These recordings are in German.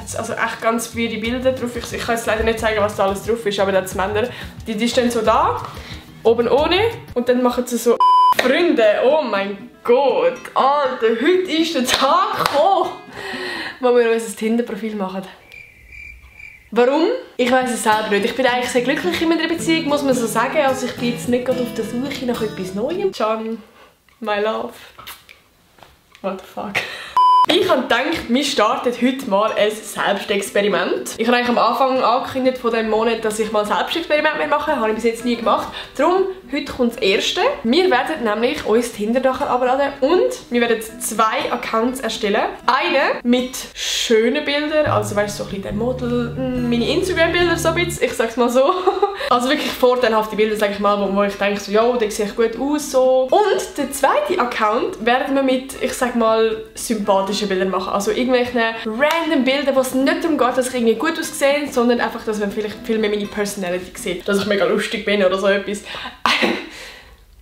Das also echt ganz weirde Bilder drauf. Ich kann jetzt leider nicht zeigen, was da alles drauf ist, aber das Männer, die stehen so da, oben ohne und dann machen sie so Freunde, oh mein Gott, Alter, heute ist der Tag gekommen, wo wir unser Tinder-Profil machen. Warum? Ich weiß es selber nicht. Ich bin eigentlich sehr glücklich in meiner Beziehung, muss man so sagen. Also ich bin jetzt nicht gerade auf der Suche nach etwas Neuem. Can, my love. What the fuck? Ich habe gedacht, wir starten heute mal ein Selbstexperiment. Ich habe eigentlich am Anfang angekündigt von diesem Monat, dass ich mal ein Selbstexperiment machen will. Habe ich bis jetzt nie gemacht. Darum, heute kommt das erste. Wir werden nämlich uns Tinder nachher abladen und wir werden 2 Accounts erstellen. Einen mit schönen Bildern, also weißt du, so ein bisschen der Model, meine Instagram-Bilder so ein bisschen, ich sag's mal so. Also wirklich vorteilhafte Bilder, sage ich mal, wo ich denke so, ja, der sieht gut aus, so. Und der zweite Account werden wir mit, ich sag mal, sympathischen Bilder machen. Also irgendwelche random Bilder, wo es nicht darum geht, dass ich irgendwie gut aussehe, sondern einfach, dass man vielleicht viel mehr meine Personality sieht. Dass ich mega lustig bin oder so etwas.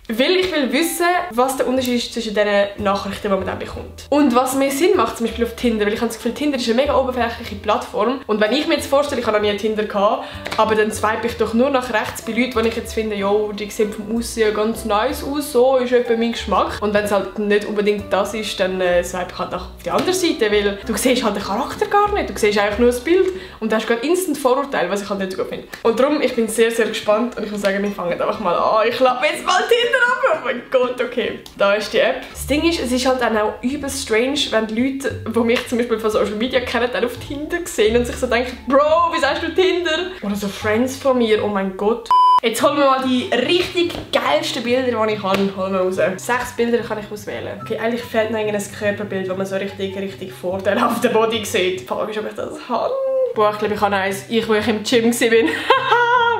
Weil ich will wissen, was der Unterschied ist zwischen den Nachrichten, die man dann bekommt. Und was mehr Sinn macht, zum Beispiel auf Tinder, weil ich habe das Gefühl, Tinder ist eine mega oberflächliche Plattform. Und wenn ich mir jetzt vorstelle, ich habe noch nie Tinder gehabt, aber dann swipe ich doch nur nach rechts bei Leuten, die ich jetzt finde, jo, die sehen vom Aussehen ganz nice aus, so ist etwa mein Geschmack. Und wenn es halt nicht unbedingt das ist, dann swipe ich halt auf die andere Seite, weil du siehst halt den Charakter gar nicht, du siehst einfach nur das Bild und du hast gerade instant Vorurteile, was ich halt nicht so gut finde. Und darum, ich bin sehr, sehr gespannt und ich muss sagen, wir fangen einfach mal an. Ich klappe jetzt mal Tinder. Oh mein Gott, okay. Da ist die App. Das Ding ist, es ist halt dann auch übelst strange, wenn die Leute, die mich zum Beispiel von Social Media kennen, dann auf Tinder sehen und sich so denken, Bro, wieso hast du Tinder? Oder so Friends von mir, oh mein Gott. Jetzt holen wir mal die richtig geilsten Bilder, die ich habe. Holen wir raus. 6 Bilder kann ich auswählen. Okay, eigentlich fehlt noch ein Körperbild, wo man so richtig vorteilhaft den Body sieht. Die Frage ist, ob ich das habe. Boah, ich glaube, ich habe eins. Wo ich im Gym war.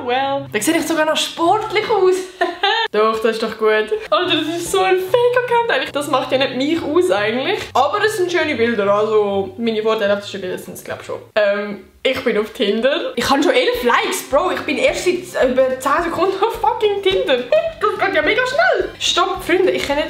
Well. Da sehe ich sogar noch sportlich aus. Doch, das ist doch gut. Alter, das ist so ein Fake-Account eigentlich. Das macht ja nicht mich aus eigentlich. Aber es sind schöne Bilder, also meine vorteilhaftesten Bilder sind es glaube ich schon. Ich bin auf Tinder. Ich habe schon 11 Likes, Bro. Ich bin erst seit über 10 Sekunden auf fucking Tinder. Das geht ja mega schnell. Stopp, Freunde, ich kann nicht...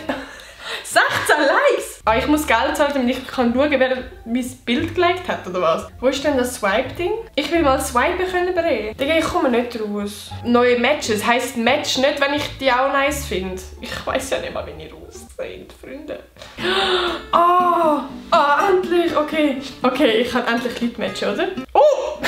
16 Likes! Ah, ich muss Geld zahlen, damit ich kann schauen, wer mein Bild geliked hat, oder was? Wo ist denn das Swipe-Ding? Ich will mal swipen können, Bre. Digga, ich komme nicht raus. Neue Matches heisst Match nicht, wenn ich die auch nice finde. Ich weiss ja nicht mal, wie ihr aussehen, Freunde. Endlich! Okay. Okay, ich kann endlich Leute matchen, oder? Oh!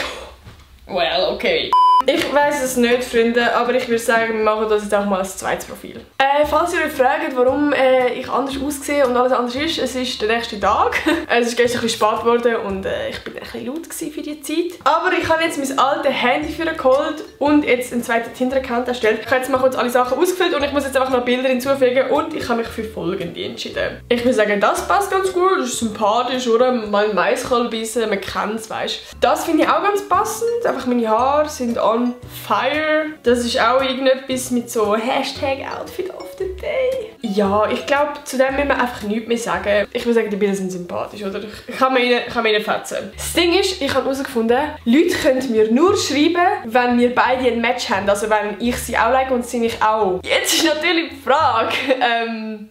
Well, okay. Ich weiss es nicht, Freunde, aber ich würde sagen, wir machen das jetzt auch mal als zweites Profil. Falls ihr euch fragt, warum ich anders aussehe und alles anders ist, es ist der nächste Tag. Es ist gestern ein bisschen spät geworden und ich bin ein bisschen laut für die Zeit. Aber ich habe jetzt mein altes Handy für geholt und jetzt einen zweiten Tinder-Account erstellt. Ich habe jetzt mal kurz alle Sachen ausgefüllt und ich muss jetzt einfach noch Bilder hinzufügen und ich habe mich für folgende entschieden. Ich würde sagen, das passt ganz gut, das ist sympathisch, oder? Mal Maiskolbenbissen, man kennt es, weißt du. Das finde ich auch ganz passend, einfach meine Haare sind on fire. Das ist auch irgendetwas mit so Hashtag Outfit of the Day. Ja, ich glaube, zu dem müssen wir einfach nichts mehr sagen. Ich würde sagen, die Bilder sind sympathisch, oder? Ich kann mir ihnen fetzen. Das Ding ist, ich habe herausgefunden, Leute können mir nur schreiben, wenn wir beide ein Match haben. Also wenn ich sie auch like und sie mich auch. Jetzt ist natürlich die Frage,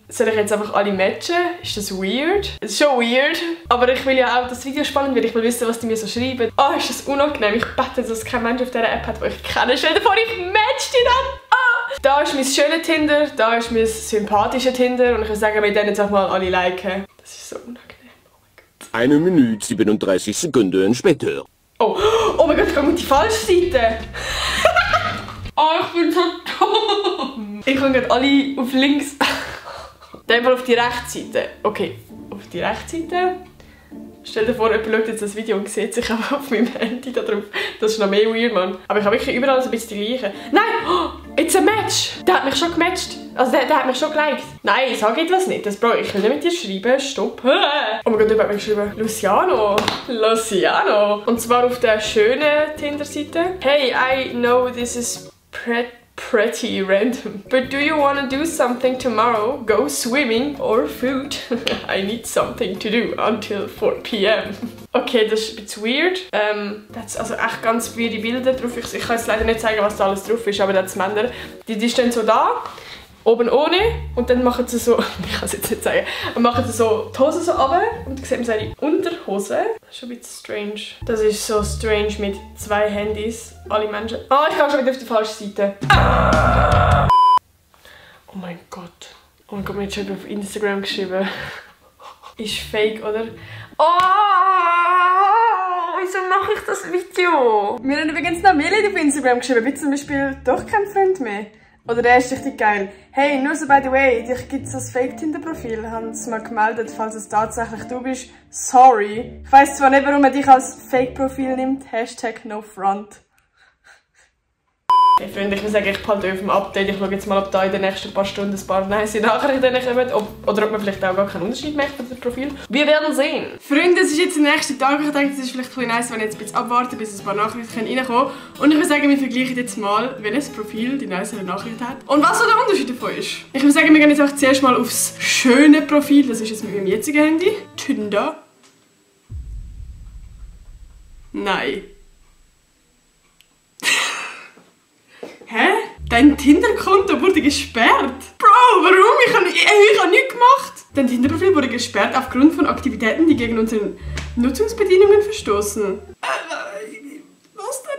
soll ich jetzt einfach alle matchen? Ist das weird? Es ist schon weird. Aber ich will ja auch das Video spannend, weil ich will wissen, was die mir so schreiben. Oh, ist das unangenehm. Ich bete, dass kein Mensch auf dieser App hat, den ich kenne. Stell dir vor, ich match die dann. Da ist mein schönes Tinder, da ist mein sympathisches Tinder und ich würde sagen, wir können jetzt auch mal alle liken. Das ist so unangenehm, oh mein Gott. 1 Minute 37 Sekunden später. Oh mein Gott, ich gehe auf die falsche Seite. Oh, ich bin so dumm. Ich gehe gerade alle auf links. Dann mal auf die rechte Seite. Okay, auf die rechte Seite. Stell dir vor, jemand schaut jetzt das Video und sieht sich einfach auf meinem Handy da drauf. Das ist noch mehr weird, Mann. Aber ich habe wirklich überall so ein bisschen die gleichen. Nein! Oh, it's a match! Der hat mich schon gematcht. Also der hat mich schon geliked. Nein, sag etwas nicht. Das, Bro, ich will nicht mit dir schreiben. Stopp. Oh mein Gott, jemand hat mir geschrieben. Luciano. Luciano. Und zwar auf der schönen Tinder-Seite. Hey, I know this is pretty random. But do you want to do something tomorrow? Go swimming or food? I need something to do until 4 p.m. Okay, das ist ein bisschen weird. Das also echt ganz weirde Bilder drauf. Ich kann jetzt leider nicht zeigen, was da alles drauf ist, aber das Männer, die stehen so da, oben ohne und dann machen sie so, ich kann es jetzt nicht sagen, machen sie so die Hose so runter und dann sieht man seine Unterhose. Das ist schon ein bisschen strange. Das ist so strange mit 2 Handys. Alle Menschen... Ah, ich gehe schon wieder auf die falsche Seite. Ah! Oh mein Gott. Oh mein Gott, mir hat schon auf Instagram geschrieben. Ist fake, oder? Oh! Wieso mache ich das Video? Mir haben übrigens noch Mädchen auf Instagram geschrieben, wie zum Beispiel «Doch kein Freund mehr». Oder der ist richtig geil. Hey, nur so by the way, dich gibt es als Fake-Tinder-Profil. Haben sie mal gemeldet, falls es tatsächlich du bist. Sorry. Ich weiss zwar nicht, warum er dich als Fake-Profil nimmt. #NoFront. Hey Freunde, ich muss sagen, ich behalte auf dem Update. Ich schaue jetzt mal, ob da in den nächsten paar Stunden ein paar nice Nachrichten kommen. Oder ob man vielleicht auch gar keinen Unterschied merkt von dem Profil. Wir werden sehen. Freunde, es ist jetzt der nächste Tag. Ich denke, es ist vielleicht ein bisschen nice, wenn ich jetzt ein bisschen abwarten, bis ein paar Nachrichten reinkommen können. Und ich würde sagen, wir vergleichen jetzt mal, welches Profil die nice Nachricht hat. Und was so der Unterschied davon ist. Ich würde sagen, wir gehen jetzt auch zuerst mal aufs schöne Profil. Das ist jetzt mit meinem jetzigen Handy. Tinder. Nein. Hä? Dein Tinder-Konto wurde gesperrt? Bro, warum? Ich habe nichts gemacht. Dein Tinder-Profil wurde gesperrt aufgrund von Aktivitäten, die gegen unsere Nutzungsbedingungen verstoßen. Was denn?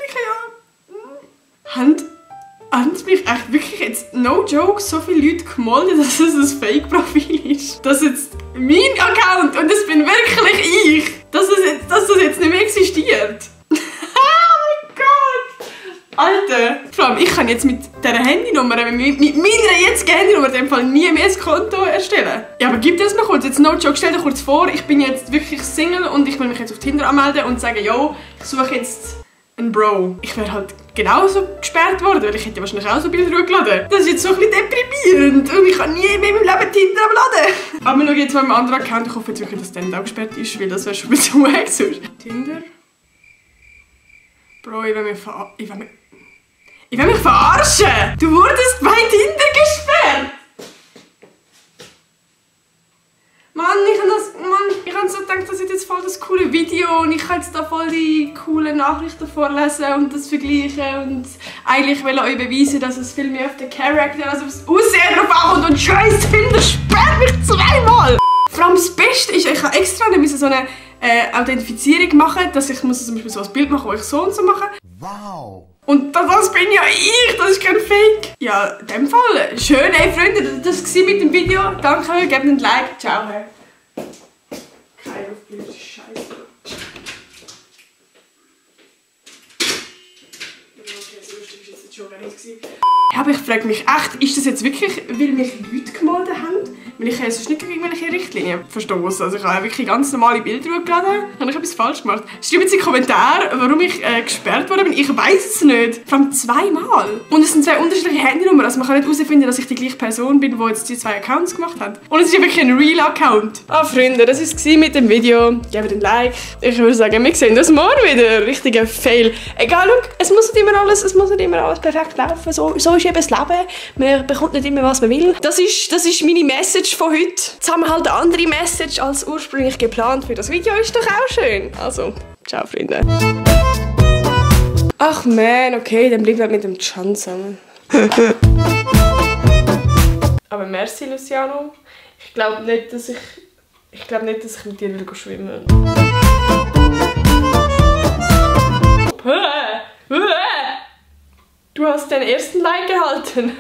Haben mich echt wirklich jetzt, no joke, so viele Leute gemolden, dass es ein Fake-Profil ist? Das ist jetzt mein Account und das bin wirklich ich. Dass das jetzt nicht mehr existiert. Alter! Vor allem, ich kann jetzt mit dieser Handynummer, mit meiner jetzigen Handynummer in dem Fall nie mehr ein Konto erstellen. Ja, aber gib dir das mal kurz. Jetzt no joke, stell dir kurz vor, ich bin jetzt wirklich Single und ich will mich jetzt auf Tinder anmelden und sagen, yo, ich suche jetzt einen Bro. Ich wäre halt genauso gesperrt worden, weil ich hätte wahrscheinlich auch so Bilder hochgeladen. Das ist jetzt so ein bisschen deprimierend und ich kann nie mehr in meinem Leben Tinder abladen. Aber wir schauen jetzt mal meinem anderen Account. Ich hoffe jetzt wirklich, dass der auch gesperrt ist, weil das wäre schon ein bisschen wack sonst. Tinder? Bro, ich will mich verarschen! Du wurdest bei Tinder gesperrt! Mann, ich habe so gedacht, das ist jetzt voll das coole Video und ich kann jetzt da voll die coolen Nachrichten vorlesen und das vergleichen und eigentlich will ich euch beweisen, dass es viel mehr auf den Charakter als aufs Aussehen drauf ankommt und scheiß Tinder sperrt mich 2-mal! Vor allem das Beste ist, ich habe extra so eine Authentifizierung machen, dass ich zum Beispiel so ein Bild machen, wo ich so und so mache. Wow! Und das bin ja ich, das ist kein Fake. Ja, in dem Fall, schön, ey Freunde, das war mit dem Video. Danke, gebt ein Like, ciao. Keine blöde Scheiße. Okay, so lustig ist jetzt schon gar nicht gewesen. Ja, aber ich frage mich echt, ist das jetzt wirklich, weil mich Leute gemolden haben? Weil ich sonst nicht gegen irgendwelche Richtlinien verstoßen. Also ich habe wirklich ganz normale Bilder hochgeladen. Habe ich etwas falsch gemacht? Schreibt jetzt in die Kommentare, warum ich gesperrt worden bin. Ich weiß es nicht. Vor allem 2-mal. Und es sind 2 unterschiedliche Handynummern. Also man kann nicht herausfinden, dass ich die gleiche Person bin, die jetzt die 2 Accounts gemacht hat. Und es ist ja wirklich ein Real-Account. Ah, Freunde, das war es mit dem Video. Gebt ein Like. Ich würde sagen, wir sehen uns morgen wieder. Richtiger Fail. Egal, schau, es muss nicht immer alles perfekt laufen. So ist eben das Leben. Man bekommt nicht immer, was man will. Das ist meine Message von heute. Jetzt haben wir halt eine andere Message als ursprünglich geplant für das Video. Ist doch auch schön. Also, ciao Freunde. Ach man, okay, dann bleiben wir mit dem Can zusammen. Aber merci Luciano. Ich glaube nicht, dass ich mit dir will schwimmen. Du hast den ersten Like gehalten.